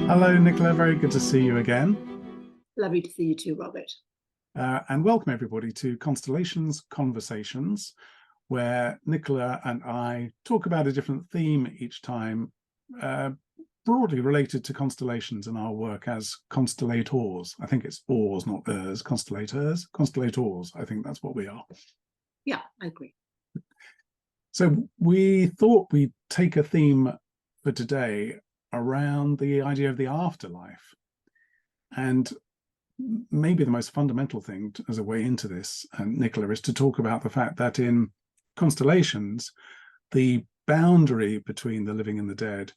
Hello, Nicola. Very good to see you again. Lovely to see you too, Robert. And welcome everybody to Constellations Conversations, where Nicola and I talk about a different theme each time, broadly related to constellations and our work as constellators. I think it's ors, not ers, constellators, constellators. I think that's what we are. Yeah, I agree. So we thought we'd take a theme for today around the idea of the afterlife. And maybe the most fundamental thing as a way into this, Nicola, is to talk about the fact that in constellations, the boundary between the living and the dead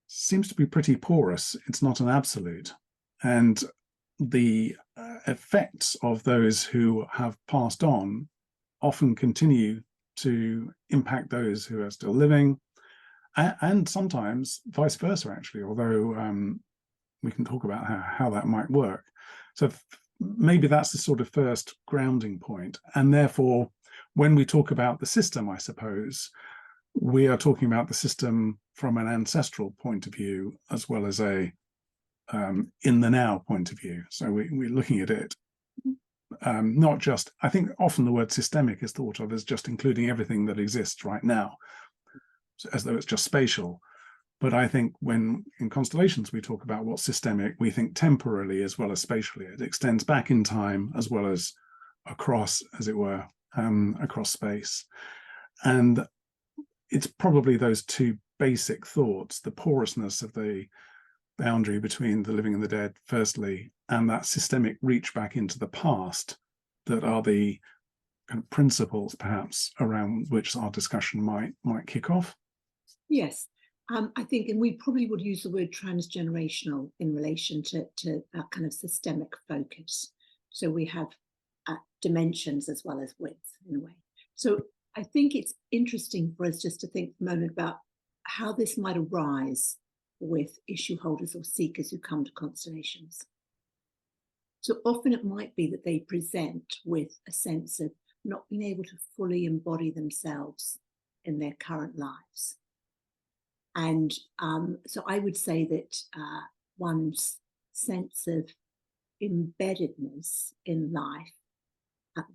seems to be pretty porous. It's not an absolute. And the effects of those who have passed on often continue to impact those who are still living, and sometimes vice versa, actually, although we can talk about how that might work. So maybe that's the sort of first grounding point. And therefore, when we talk about the system, I suppose, we are talking about the system from an ancestral point of view, as well as a in the now point of view. So we're looking at it not just, I think often the word systemic is thought of as just including everything that exists right now, as though it's just spatial. But I think when in constellations we talk about what's systemic, we think temporally as well as spatially. It extends back in time as well as across, as it were, across space. And it's probably those two basic thoughts, the porousness of the boundary between the living and the dead, firstly, and that systemic reach back into the past, that are the kind of principles, perhaps, around which our discussion might kick off. Yes. I think, and we probably would use the word transgenerational in relation to that kind of systemic focus. So we have dimensions as well as width in a way. So I think it's interesting for us just to think for a moment about how this might arise with issue holders or seekers who come to constellations. So often it might be that they present with a sense of not being able to fully embody themselves in their current lives. And so I would say that one's sense of embeddedness in life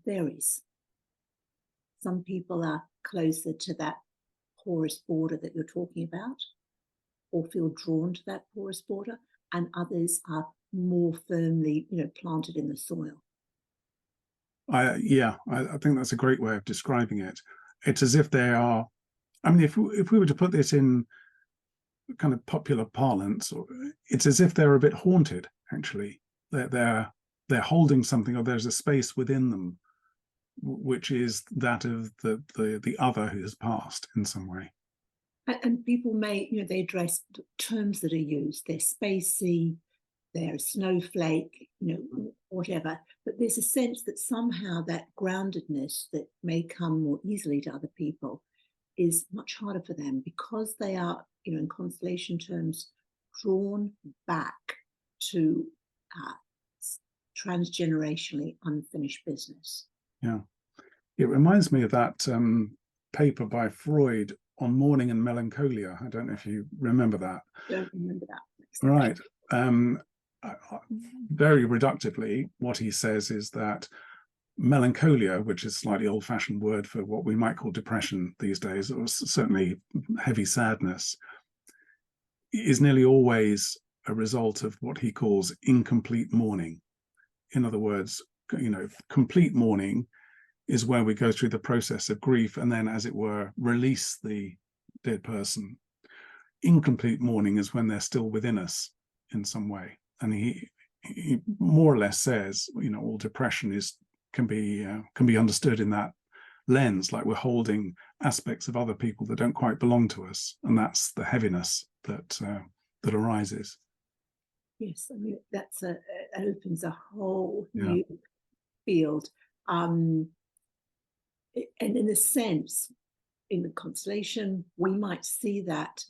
varies. Some people are closer to that porous border that you're talking about, or feel drawn to that porous border, and others are more firmly, planted in the soil. I think that's a great way of describing it. It's as if they are, I mean, if we were to put this in kind of popular parlance, it's as if they're a bit haunted, actually. They're holding something, or there's a space within them which is that of the other who has passed in some way. And people may, they address terms that are used. They're spacey, they're snowflake, whatever. But there's a sense that somehow that groundedness that may come more easily to other people is much harder for them, because they are, in constellation terms, drawn back to transgenerationally unfinished business. Yeah. It reminds me of that paper by Freud on mourning and melancholia. I don't know if you remember that. Don't remember that. Right. Very reductively, what he says is that melancholia, which is a slightly old-fashioned word for what we might call depression these days, or certainly heavy sadness, is nearly always a result of what he calls incomplete mourning. In other words, complete mourning is where we go through the process of grief and then, as it were, release the dead person. Incomplete mourning is when they're still within us in some way. And he more or less says, all depression can be understood in that lens, like we're holding aspects of other people that don't quite belong to us, and that's the heaviness that arises. Yes, I mean that opens a whole new field, and in a sense, in the constellation, we might see that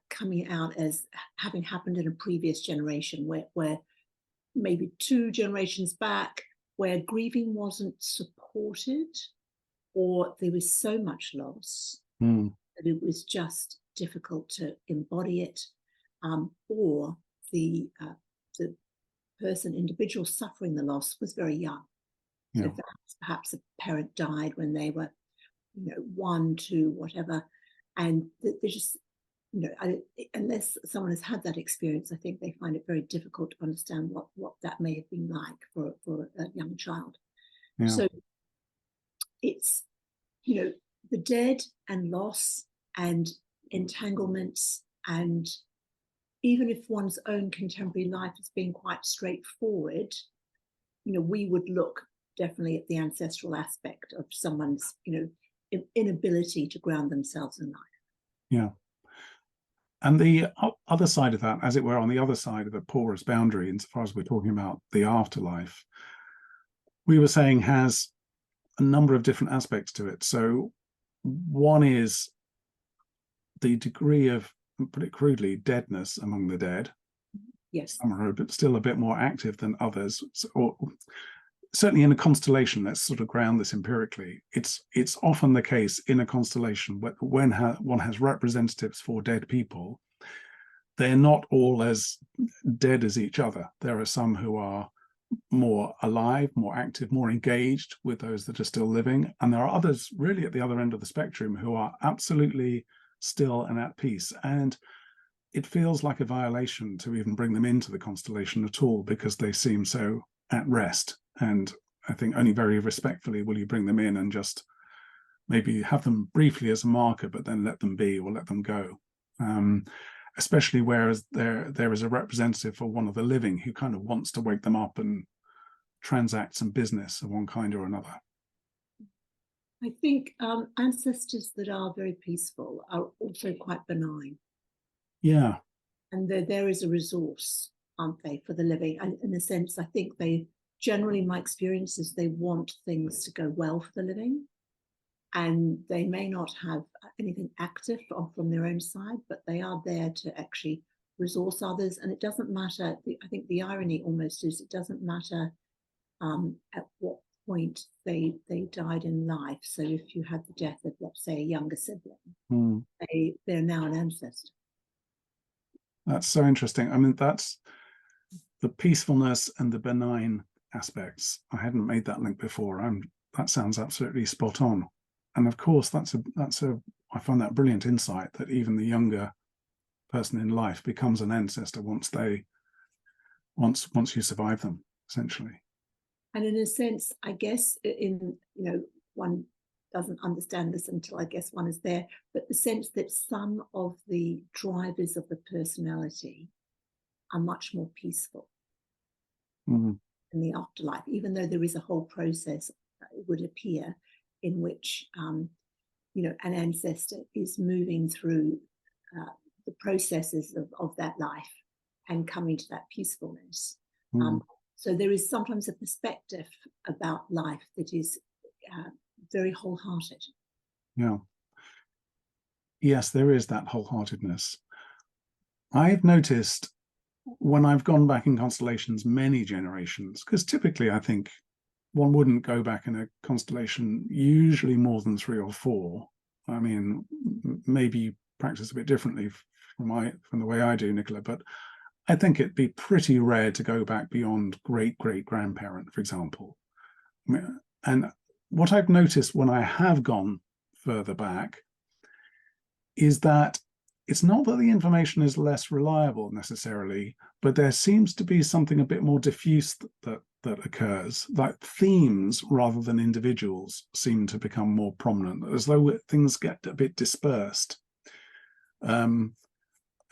coming out as having happened in a previous generation, where maybe 2 generations back, where grieving wasn't supported, or there was so much loss that it was just difficult to embody it. or the individual suffering the loss was very young. Yeah. So perhaps a parent died when they were, 1, 2, whatever, and they just, unless someone has had that experience, I think they find it very difficult to understand what that may have been like for a young child. Yeah. So it's, the dead and loss and entanglements, and even if one's own contemporary life has been quite straightforward, we would look definitely at the ancestral aspect of someone's, inability to ground themselves in life. Yeah. And the other side of that, as it were, on the other side of the porous boundary, insofar as we're talking about the afterlife, we were saying has a number of different aspects to it. So one is the degree of, put it crudely, deadness among the dead. Yes. Some are still a bit more active than others, or certainly in a constellation. Let's sort of ground this empirically. It's often the case in a constellation when one has representatives for dead people, they're not all as dead as each other. There are some who are more alive, more active, more engaged with those that are still living, and there are others really at the other end of the spectrum who are absolutely still and at peace. And it feels like a violation to even bring them into the constellation at all, because they seem so at rest. And I think only very respectfully will you bring them in and just maybe have them briefly as a marker, but then let them be or let them go. Especially whereas there is a representative for one of the living who kind of wants to wake them up and transact some business of one kind or another. I think ancestors that are very peaceful are also quite benign. Yeah. And there is a resource, aren't they, for the living? And in a sense, I think they generally, my experience is they want things to go well for the living. And they may not have anything active from their own side, but they are there to actually resource others. And it doesn't matter. I think the irony almost is it doesn't matter at what point they died in life. So if you had the death of, let's say, a younger sibling, they're now an ancestor. That's so interesting. I mean, that's the peacefulness and the benign aspects. I hadn't made that link before. That sounds absolutely spot on. And of course, I find that brilliant insight that even the younger person in life becomes an ancestor once you survive them, essentially. And in a sense, I guess one doesn't understand this until I guess one is there, but the sense that some of the drivers of the personality are much more peaceful in the afterlife, even though there is a whole process, it would appear, in which an ancestor is moving through the processes of that life and coming to that peacefulness. So there is sometimes a perspective about life that is very wholehearted. Yeah. Yes, there is that wholeheartedness. I've noticed when I've gone back in constellations many generations, because typically I think one wouldn't go back in a constellation usually more than 3 or 4. I mean, maybe you practice a bit differently from the way I do, Nicola, but I think it'd be pretty rare to go back beyond great-great-grandparent, for example. And what I've noticed when I have gone further back is that it's not that the information is less reliable necessarily, but there seems to be something a bit more diffuse that occurs, like themes rather than individuals seem to become more prominent, as though things get a bit dispersed. I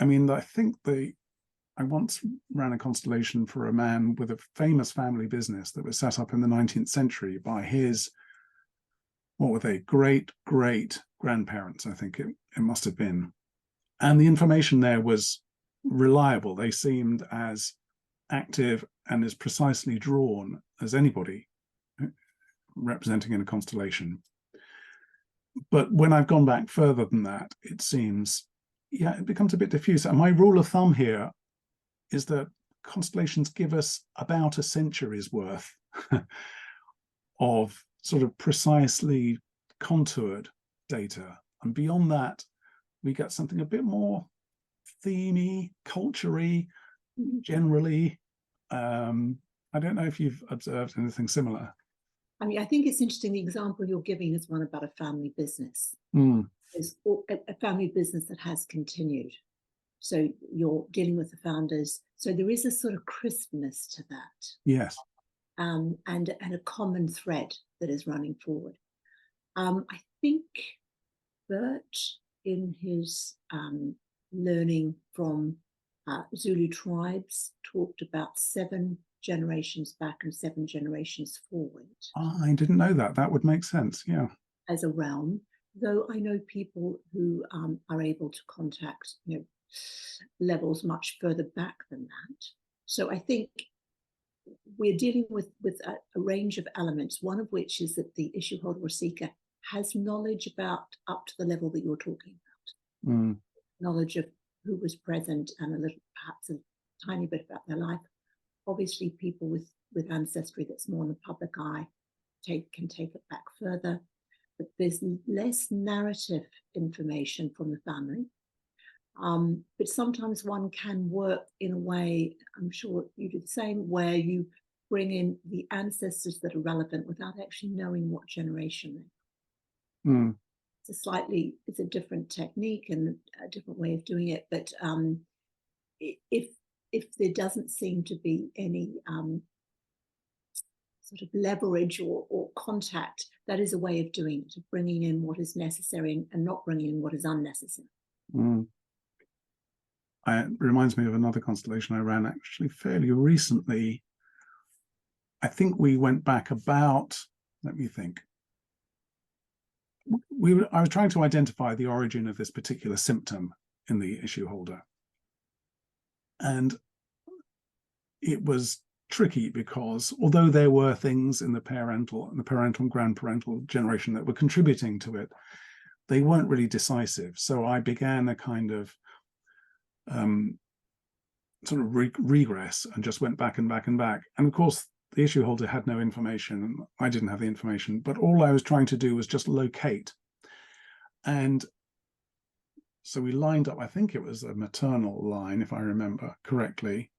mean, I think I once ran a constellation for a man with a famous family business that was set up in the 19th century by his, what were they, great-great-grandparents, I think it must have been. And the information there was reliable. They seemed as active and as precisely drawn as anybody representing in a constellation. But when I've gone back further than that, it seems, it becomes a bit diffuse. And my rule of thumb here is that constellations give us about a century's worth of sort of precisely contoured data. And beyond that, we get something a bit more themey, culture-y, generally. I don't know if you've observed anything similar. I mean, I think it's interesting. The example you're giving is one about a family business. It's a family business that has continued. So you're dealing with the founders. So there is a sort of crispness to that. Yes. And a common thread that is running forward. I think Bert, in his learning from Zulu tribes, talked about 7 generations back and 7 generations forward. I didn't know that. That would make sense. Yeah. As a realm, though I know people who are able to contact, levels much further back than that. So I think we're dealing with a range of elements, one of which is that the issue holder or seeker has knowledge about up to the level that you're talking about. Knowledge of who was present and a little, perhaps a tiny bit about their life. Obviously, people with ancestry that's more in the public eye can take it back further, but there's less narrative information from the family. But sometimes one can work in a way, I'm sure you do the same, where you bring in the ancestors that are relevant without actually knowing what generation they are. It's a different technique and a different way of doing it. But if there doesn't seem to be any sort of leverage or contact, that is a way of doing it, of bringing in what is necessary and not bringing in what is unnecessary. It reminds me of another constellation I ran actually fairly recently. I think we went back about, let me think. I was trying to identify the origin of this particular symptom in the issue holder. And it was tricky because although there were things in the parental and grandparental generation that were contributing to it, they weren't really decisive. So I began a kind of sort of regress and just went back and back and back. And of course, the issue holder had no information and I didn't have the information, but all I was trying to do was just locate. And so we lined up, I think it was a maternal line, if I remember correctly.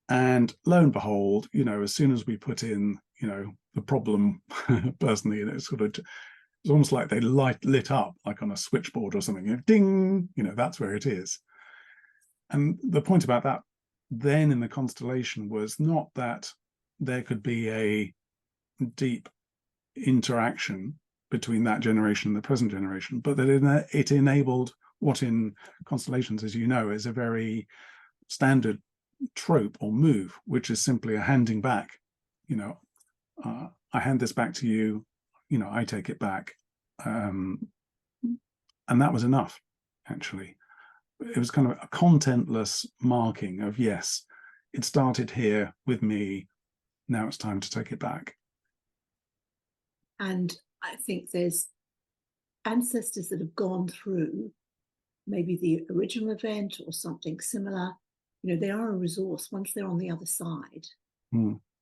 And lo and behold, as soon as we put in, the problem personally, it's almost like they lit up like on a switchboard or something, ding, that's where it is. And the point about that then in the constellation was not that there could be a deep interaction between that generation and the present generation, but that it enabled what in constellations, as you know, is a very standard trope or move, which is simply a handing back. I hand this back to you, I take it back. And that was enough, actually. It was kind of a contentless marking of, yes, it started here with me, now it's time to take it back. And I think there's ancestors that have gone through maybe the original event or something similar. They are a resource once they're on the other side,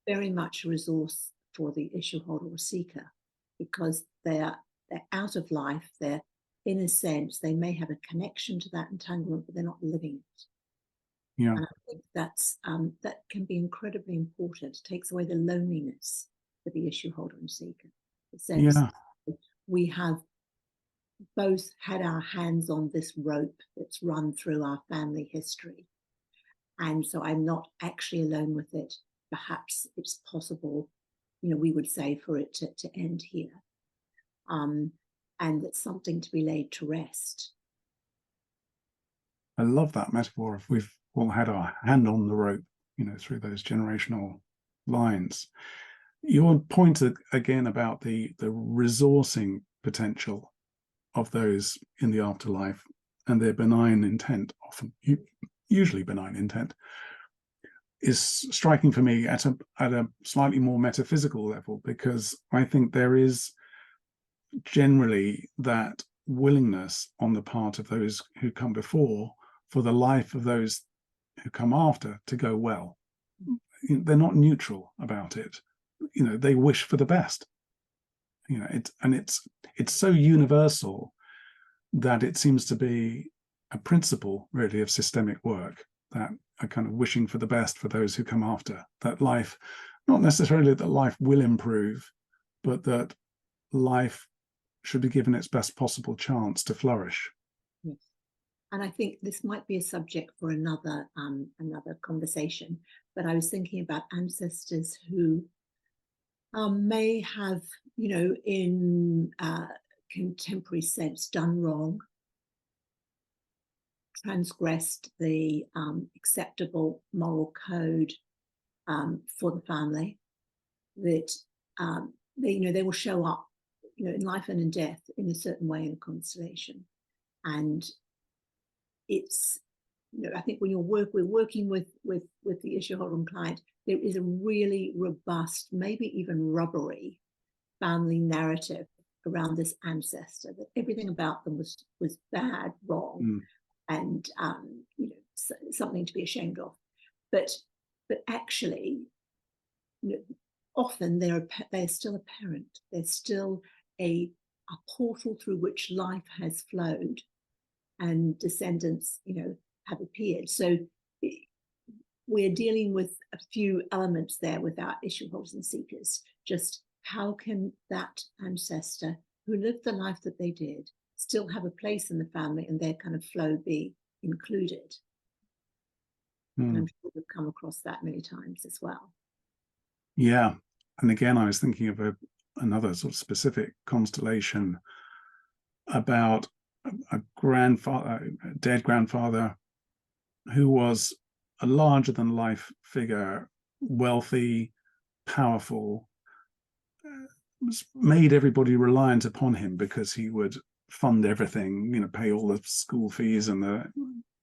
very much a resource for the issue holder or seeker, because they're out of life. They're, in a sense, they may have a connection to that entanglement, but they're not living it. Yeah. And I think that can be incredibly important. It takes away the loneliness for the issue holder and seeker. The sense we have both had our hands on this rope that's run through our family history. And so I'm not actually alone with it. Perhaps it's possible, we would say, for it to end here. And it's something to be laid to rest. I love that metaphor of we've all had our hand on the rope, through those generational lines. Your point again about the resourcing potential of those in the afterlife and their benign intent, often usually benign intent, is striking for me at a slightly more metaphysical level, because I think there is generally that willingness on the part of those who come before for the life of those who come after to go well. They're not neutral about it. They wish for the best. It's so universal that it seems to be a principle really of systemic work, that a kind of wishing for the best for those who come after, that life, not necessarily that life will improve, but that life should be given its best possible chance to flourish. Yes. And I think this might be a subject for another conversation, but I was thinking about ancestors who may have, in contemporary sense, done wrong, transgressed the acceptable moral code for the family, that they will show up, in life and in death in a certain way in a constellation. And it's, I think when we're working with the issue holder and client, there is a really robust, maybe even rubbery family narrative around this ancestor, that everything about them was bad, wrong, and something to be ashamed of. But actually, often they're still a parent. They're still a portal through which life has flowed, and descendants, have appeared. So we're dealing with a few elements there with our issue holders and seekers. Just how can that ancestor who lived the life that they did still have a place in the family and their kind of flow be included? And I'm sure we've come across that many times as well. Yeah. And again, I was thinking of another sort of specific constellation about a dead grandfather, who was a larger than life figure, wealthy, powerful, made everybody reliant upon him because he would fund everything, pay all the school fees and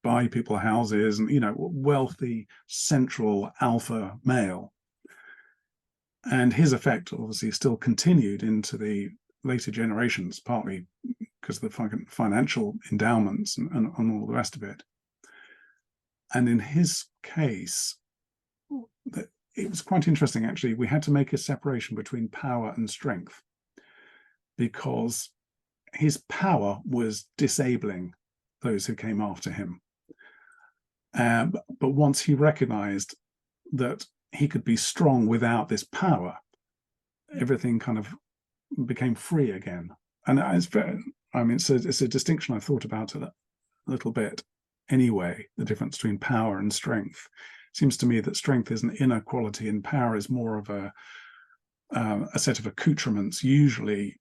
buy people houses, and, wealthy, central alpha male. And his effect obviously still continued into the later generations, partly because of the financial endowments and all the rest of it. And in his case, it was quite interesting, actually. We had to make a separation between power and strength, because his power was disabling those who came after him. But once he recognized that he could be strong without this power, everything kind of became free again. And it's a distinction I've thought about a little bit anyway, the difference between power and strength. It seems to me that strength is an inner quality and power is more of a set of accoutrements, usually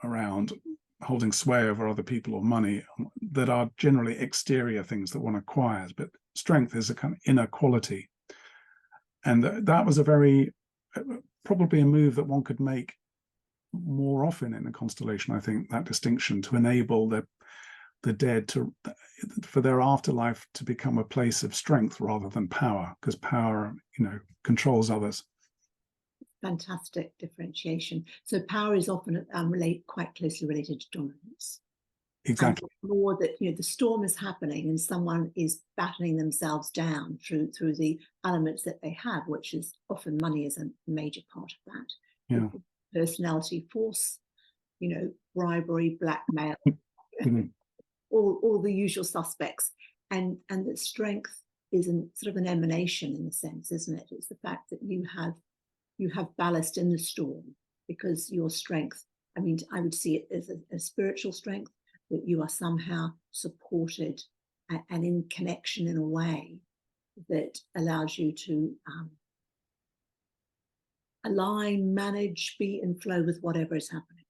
around holding sway over other people or money, that are generally exterior things that one acquires. But strength is a kind of inner quality. And that was probably a move that one could make more often in a constellation, I think, that distinction, to enable the dead for their afterlife to become a place of strength rather than power, because power, controls others. Fantastic differentiation. So power is often quite closely related to dominance. Exactly. And the more that the storm is happening and someone is battling themselves down through the elements that they have, which is often money is a major part of that. Yeah. Personality, force, bribery, blackmail, all the usual suspects, and that strength is sort of an emanation, in a sense, isn't it? It's the fact that you have ballast in the storm, because your strength, I would see it as a spiritual strength, that you are somehow supported and in connection in a way that allows you to align, manage, be in flow with whatever is happening.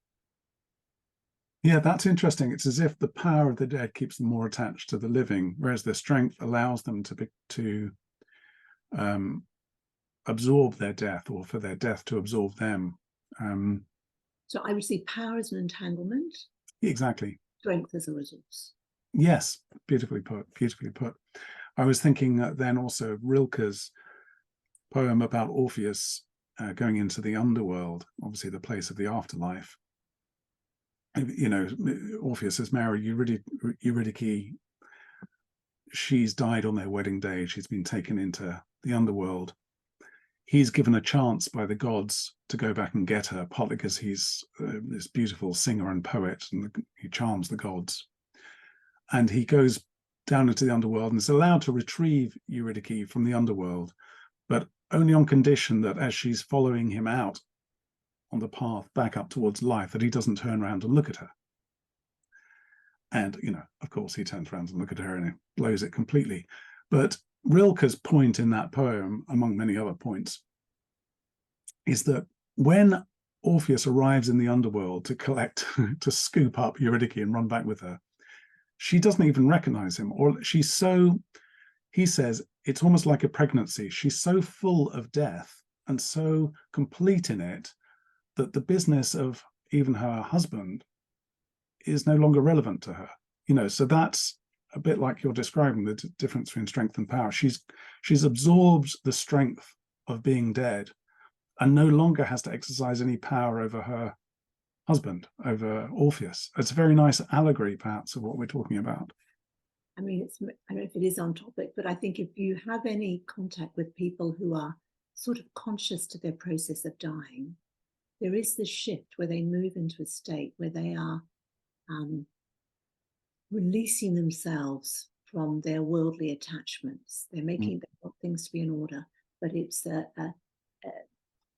Yeah, that's interesting. It's as if the power of the dead keeps them more attached to the living, whereas the strength allows them to absorb their death, or for their death to absorb them. So I would see power as an entanglement. Exactly. Strength as a resource. Yes, beautifully put. I was thinking then also of Rilke's poem about Orpheus going into the underworld, obviously the place of the afterlife. Orpheus is married Eurydice. She's died on their wedding day. She's been taken into the underworld. He's given a chance by the gods to go back and get her, partly because he's this beautiful singer and poet, and he charms the gods. and he goes down into the underworld and is allowed to retrieve Eurydice from the underworld, but only on condition that as she's following him out on the path back up towards life, that he doesn't turn around and look at her. And, of course, he turns around and look at her and it blows it completely. But Rilke's point in that poem, among many other points, is that when Orpheus arrives in the underworld to scoop up Eurydice and run back with her, she doesn't even recognize him, or he says, it's almost like a pregnancy. She's so full of death and so complete in it that the business of even her husband is no longer relevant to her. So that's a bit like you're describing the difference between strength and power. She's absorbed the strength of being dead and no longer has to exercise any power over her husband, over Orpheus. It's a very nice allegory, perhaps, of what we're talking about. I mean, I don't know if it is on topic, but I think if you have any contact with people who are sort of conscious to their process of dying, there is this shift where they move into a state where they are releasing themselves from their worldly attachments. They're making they want things to be in order, but it's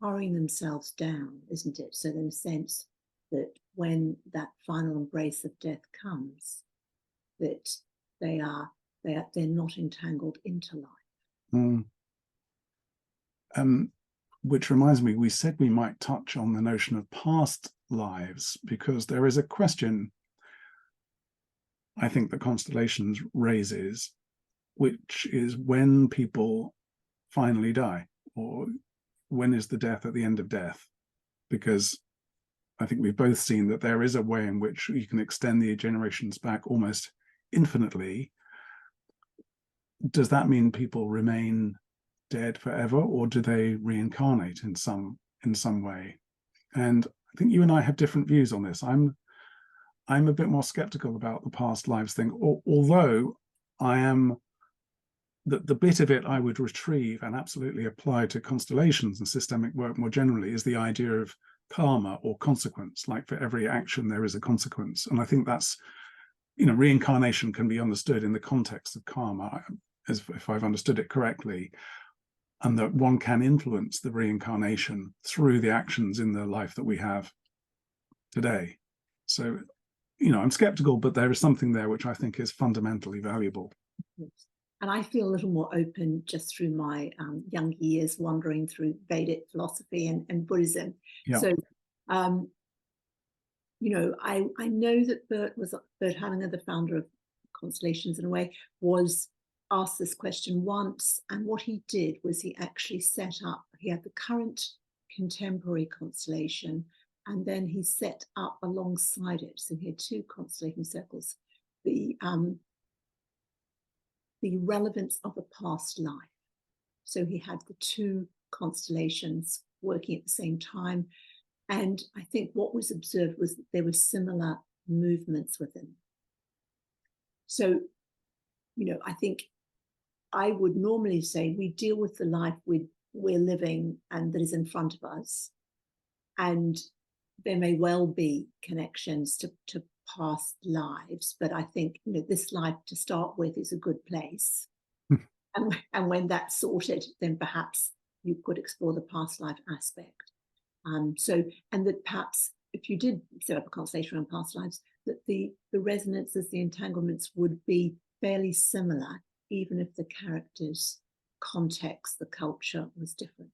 hurrying themselves down, isn't it? So in a sense that when that final embrace of death comes, that they're not entangled into life. Which reminds me, we said we might touch on the notion of past lives, because there is a question I think that Constellations raises, which is when people finally die, or when is the death at the end of death? Because I think we've both seen that there is a way in which you can extend the generations back almost infinitely. Does that mean people remain dead forever, or do they reincarnate in some way? And I think you and I have different views on this. I'm a bit more skeptical about the past lives thing, although I am the bit of it I would retrieve and absolutely apply to constellations and systemic work more generally is the idea of karma or consequence. Like for every action there is a consequence, and I think that's, reincarnation can be understood in the context of karma, as if I've understood it correctly, and that one can influence the reincarnation through the actions in the life that we have today. So, I'm skeptical, but there is something there which I think is fundamentally valuable. Yes. And I feel a little more open just through my young years wandering through Vedic philosophy and Buddhism. Yeah. So, I know that Bert Hellinger, the founder of Constellations in a way, was asked this question once, and what he did was he actually he had the current contemporary constellation, and then he set up alongside it, so he had two constellation circles, the relevance of a past life. So he had the two constellations working at the same time, and I think what was observed was that there were similar movements within. So, I think I would normally say we deal with the life we're living and that is in front of us, and there may well be connections to past lives, but I think this life to start with is a good place. And when that's sorted, then perhaps you could explore the past life aspect. And that perhaps if you did set up a conversation around past lives, that the resonances, the entanglements would be fairly similar, even if the characters, context, the culture was different.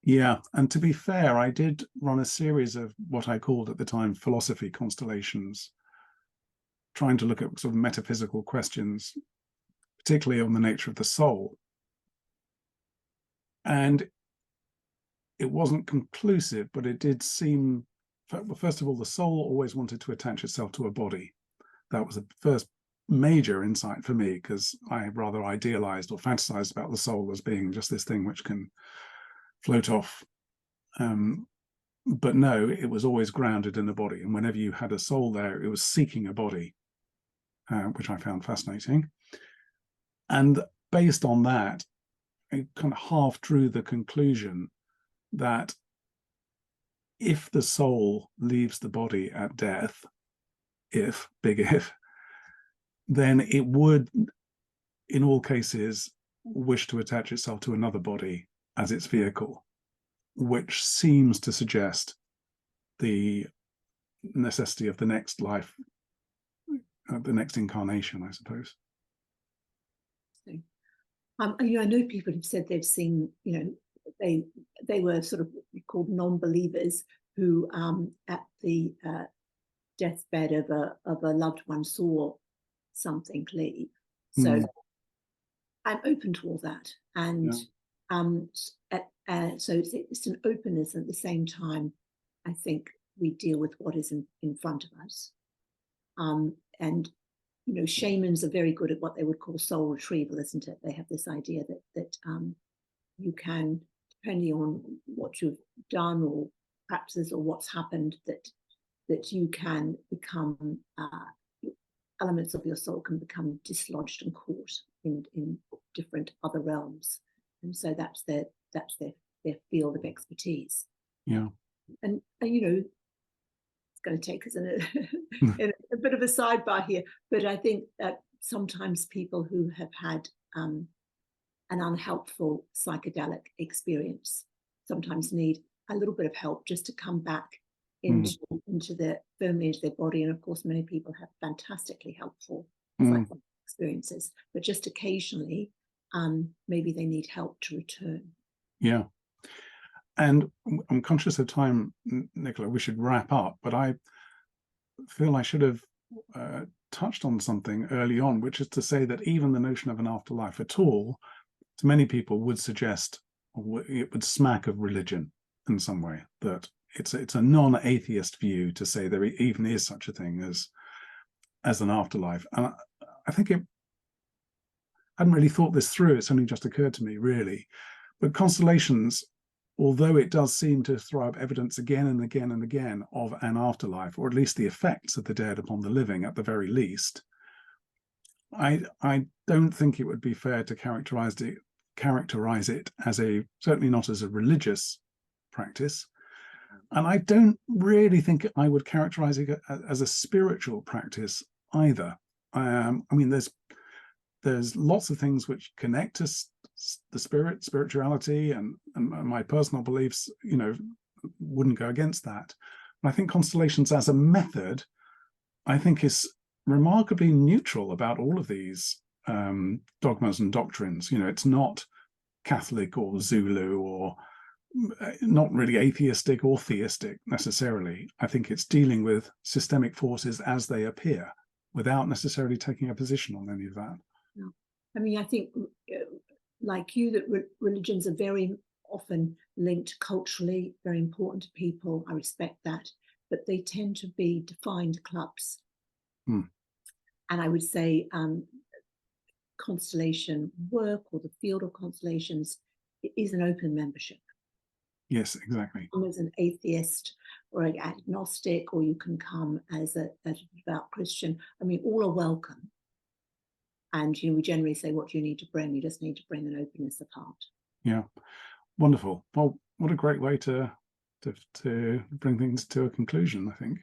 Yeah, and to be fair, I did run a series of what I called at the time philosophy constellations, trying to look at sort of metaphysical questions, particularly on the nature of the soul. And it wasn't conclusive, but it did seem, first of all, the soul always wanted to attach itself to a body. That was the first major insight for me, because I rather idealized or fantasized about the soul as being just this thing which can float off. But no, it was always grounded in the body. And whenever you had a soul there, it was seeking a body, which I found fascinating. And based on that, I kind of half drew the conclusion that if the soul leaves the body at death, if, big if, then it would, in all cases, wish to attach itself to another body as its vehicle, which seems to suggest the necessity of the next life, the next incarnation, I suppose. I know people have said they've seen, they were sort of called non-believers who at the deathbed of a loved one saw something leave. So I'm open to all that, and so it's an openness. At the same time, I think we deal with what is in front of us, and shamans are very good at what they would call soul retrieval, isn't it? They have this idea that you can, depending on what you've done or practices or what's happened, that you can become elements of your soul can become dislodged and caught in different other realms, and so that's their field of expertise. Yeah, and it's going to take us in a bit of a sidebar here, but I think that sometimes people who have had an unhelpful psychedelic experience sometimes need a little bit of help just to come back into firmly into their body. And of course, many people have fantastically helpful psychedelic experiences, but just occasionally, maybe they need help to return. Yeah. And I'm conscious of time, Nicola, we should wrap up, but I feel I should have touched on something early on, which is to say that even the notion of an afterlife at all, to many people would suggest, it would smack of religion in some way, that it's a non-atheist view to say there even is such a thing as an afterlife. And I think I hadn't really thought this through. It's only just occurred to me, really. But Constellations, although it does seem to throw up evidence again and again and again of an afterlife, or at least the effects of the dead upon the living at the very least, I don't think it would be fair to characterize it as certainly not as a religious practice. And I don't really think I would characterize it as a spiritual practice either. I mean, there's lots of things which connect us, the spirituality, and my personal beliefs, wouldn't go against that. And I think Constellations as a method, I think, is remarkably neutral about all of these dogmas and doctrines. It's not Catholic or Zulu or not really atheistic or theistic necessarily. I think it's dealing with systemic forces as they appear without necessarily taking a position on any of that. No. I mean, I think, like you, that religions are very often linked culturally, very important to people. I respect that, but they tend to be defined clubs. And I would say constellation work, or the field of constellations, is an open membership. Yes, exactly. Come as an atheist or an agnostic, or you can come as a devout Christian. I mean, all are welcome. And we generally say, what do you need to bring? You just need to bring an openness of heart. Yeah, wonderful. Well, what a great way to bring things to a conclusion, I think.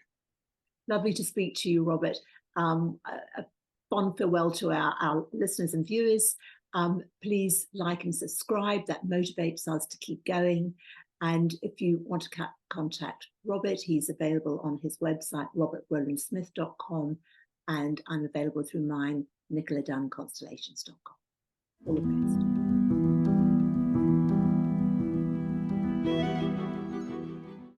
Lovely to speak to you, Robert. A fond farewell to our listeners and viewers. Please like and subscribe. That motivates us to keep going. And if you want to contact Robert, he's available on his website, robertrowlandsmith.com, and I'm available through mine, Nicola Dunn, Constellations.com. All the best.